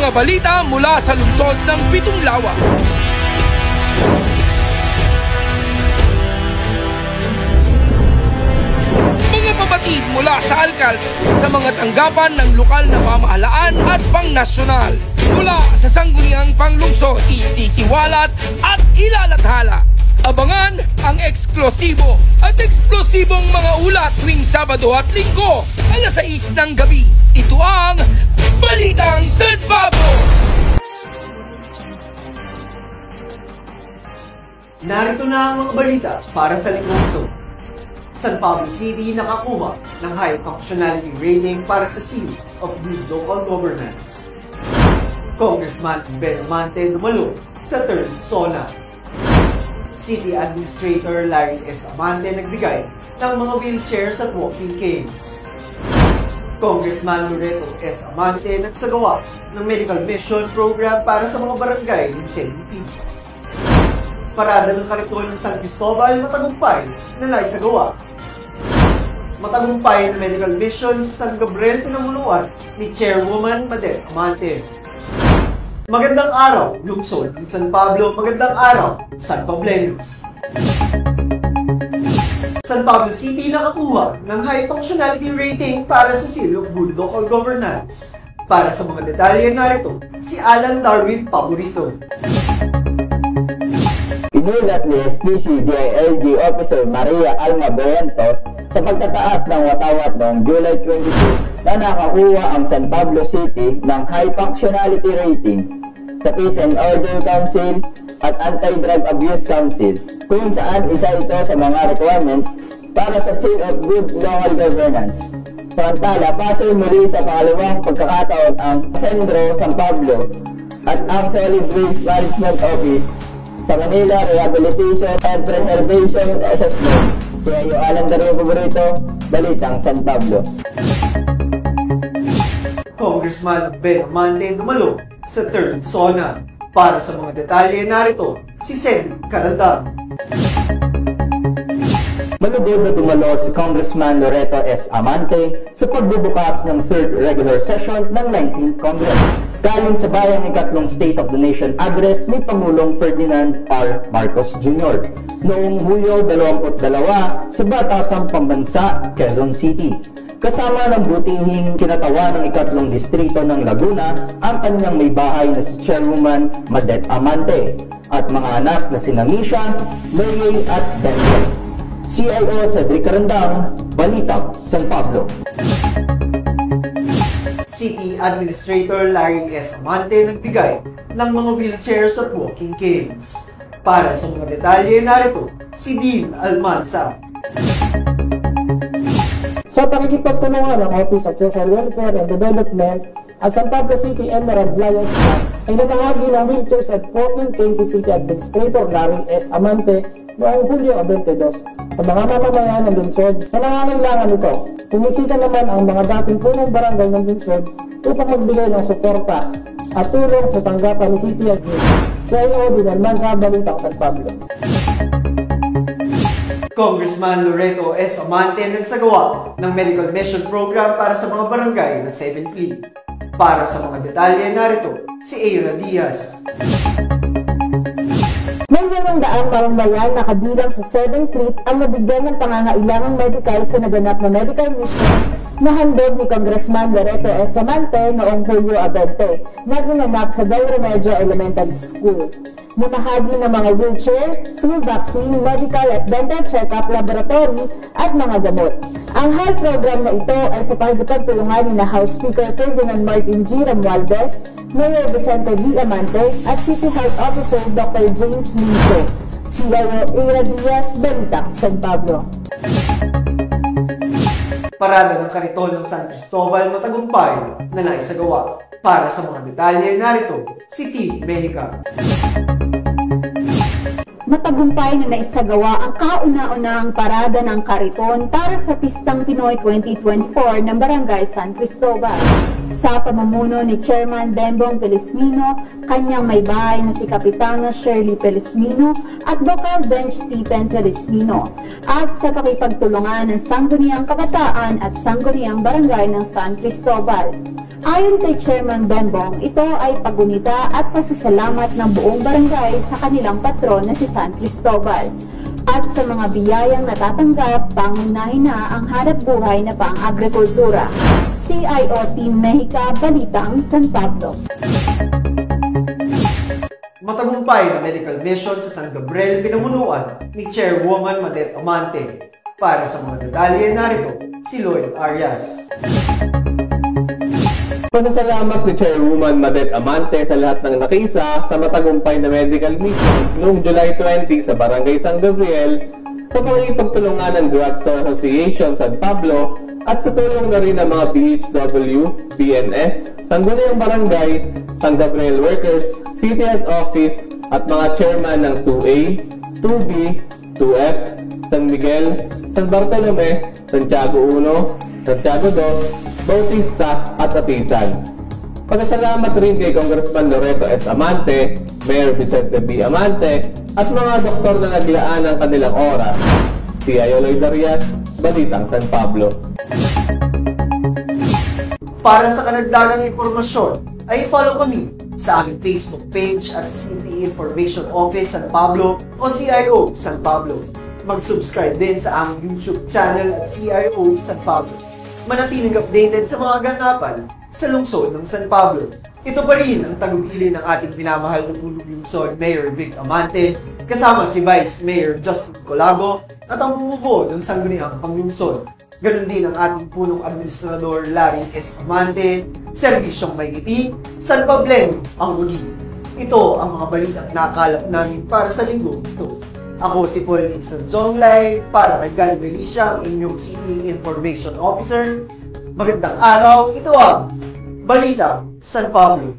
Mga balita mula sa lungsod ng Pitong Lawa. Mga pabatid mula sa alkalde sa mga tanggapan ng lokal na pamahalaan at pangnasyonal. Mula sa sangguniang panglungsod, isisiwalat at ilalathala. Abangan ang eksklusibo at eksplosibong mga ulat tuwing Sabado at Linggo, alas 6 ng gabi. Ito ang Balitang San Pablo! Narito na ang mga balita para sa linggong ito. San Pablo City nakakuha ng high functionality rating para sa Seal of Good Local Governance. Congressman Ben Amante dumalo sa 3rd SONA. City Administrator Larry S. Amante nagbigay ng mga wheelchairs at walking canes. Congressman Loreto S. Amante nagsagawa ng medical mission program para sa mga barangay ng CNP. Parada ng Kariton ng San Cristobal matagumpay na naisagawa. Matagumpay na medical mission sa San Gabriel pinamuluan ni Chairwoman Madette Amante. Magandang araw, lungsod ng San Pablo. Magandang araw, San Pableños. San Pablo City nakakuha ng high functionality rating para sa Seal of Good Local Governance. Para sa mga detalye narito, si Alan Darwin Paborito. Inulat ni SPC DILG Officer Maria Alma Berrentos sa pagtataas ng watawat noong July 22 na nakakuha ang San Pablo City ng high functionality rating sa Peace and Order Council at Anti-Drug Abuse Council, kung saan isa ito sa mga requirements para sa Seal of Good Local Governance. Samantala, pasok muli sa pangalawang pagkakataon ang Sendro San Pablo at ang Solid Waste Management Office sa Manila Rehabilitation and Preservation Assessment. CIO Alan Darwin Paborito, Balitang San Pablo. Congressman Ben Amante dumalo sa 3rd SONA. Para sa mga detalye narito, si Sen Carandang. Malugod na dumalo si Congressman Loreto S. Amante sa pagbubukas ng 3rd regular session ng 19th Congress. Galing sa bayang ikatlong State of the Nation address ni Pangulong Ferdinand R. Marcos Jr. noong Hulyo 22 sa Batasang Pambansa, Quezon City. Kasama ng butihing kinatawa ng ikatlong distrito ng Laguna ang kanyang may bahay na si Chairwoman Madette Amante at mga anak na sina Misha, Marie at Daniel. CIO Cedric Carandang, Balitang San Pablo. City Administrator Larry S. Amante nagbigay ng mga wheelchairs at walking canes. Para sa mga detalye narito, si Dean Almanza. Sa pakikipagtulungan ng Office of Social Welfare and Development at San Pablo City Emerald Lions Club ay nabahagi ng wheelchairs at walking canes si City Administrator Larry S. Amante noong Hulyo 22 sa mga mamamayan ng lungsod na nangangailangan nito. Pumisita naman ang mga dating punong barangay ng lungsod upang magbigay ng suporta at tulong sa tanggapan ni City Administrator. CIO Dinalman sa Balitang San Pablo. Congressman Loreto S. Amante nagsagawa ng medical mission program para sa mga barangay ng 7th Fleet. Para sa mga detalye narito, si Eira Diaz. May 800 mamamayan na kabilang sa 7th Fleet ang nabigyan ng pangangailangang medical sa naganap na medical mission na handog ni Congressman Loreto S. Amante noong Hulyo 20 na ginanap sa Del Remedio Elementary School. Namahagi ng mga wheelchair, flu vaccine, medical at dental check-up, laboratory at mga gamot. Ang health program na ito ay sa pakikipagtulungan ni House Speaker Ferdinand Martin G. Romualdez, Mayor Vicente B. Amante at City Health Officer Dr. James Minto. CIO Eira Diaz, Balitang San Pablo. Parada ng Kariton ng San Cristobal matagumpay na naisagawa. Para sa mga detalye narito, si Team Mexica. Matagumpay na naisagawa ang kauna-unahang parada ng Kariton para sa Pistang Pinoy 2024 ng Barangay San Cristobal. Sa pamumuno ni Chairman Dembong Pelesmino, kanyang may bahay na si Kapitana Shirley Pelesmino at Vocal Bench Stephen Pelesmino, at sa pakipagtulungan ng Sangguniang Kabataan at Sangguniang Barangay ng San Cristobal. Ayon kay Chairman Bembong, ito ay pagunita at pasasalamat ng buong barangay sa kanilang patron na si San Cristobal. At sa mga biyayang natatanggap, pangunahin na ang hanap buhay na pang-agrikultura. CIO Team Mexica, Balitang San Pablo. Matagumpay na medical mission sa San Gabriel pinamunuan ni Chairwoman Madet Amante. Para sa mga detalye, narito si Lloyd Arias. Pasasalamat ni Chairwoman Madet Amante sa lahat ng nakiisa sa matagumpay na medical mission noong July 20 sa Barangay San Gabriel sa pagtulungan ng Drugstore Association San Pablo at sa tulong na rin ng mga BHW, PNS, Sangguniang Barangay, San Gabriel Workers, City Health Office at mga chairman ng 2A, 2B, 2F, San Miguel, San Bartolome, Santiago 1, Santiago 2, Bautista at Atisan. Pagkasalamat rin kay Congressman Loreto S. Amante, Mayor Vicente B. Amante, at mga doktor na naglaan ng kanilang oras. CIO Lloyd Arias, Balitang San Pablo. Para sa kanagdagang impormasyon, ay follow kami sa aming Facebook page at City Information Office San Pablo o CIO San Pablo. Mag-subscribe din sa aming YouTube channel at CIO San Pablo. Manatiling updated sa mga ganapan sa lungsod ng San Pablo. Ito pa rin ang tagumpili ng ating pinamahal na punong lungsod, Mayor Vic Amante, kasama si Vice Mayor Justin Colago at ang bumubuo ng Sangguniang Panglungsod. Ganon din ang ating punong administrador Larry S. Amante, Serbisyong Maygiti, San Pableng, ang Ugi. Ito ang mga balitang nakalap namin para sa linggo ito. Ako si Paul Nixon Zonglay para kay Gali Belicia, ang inyong City Information Officer. Magandang araw, ito ang Balita San Pablo.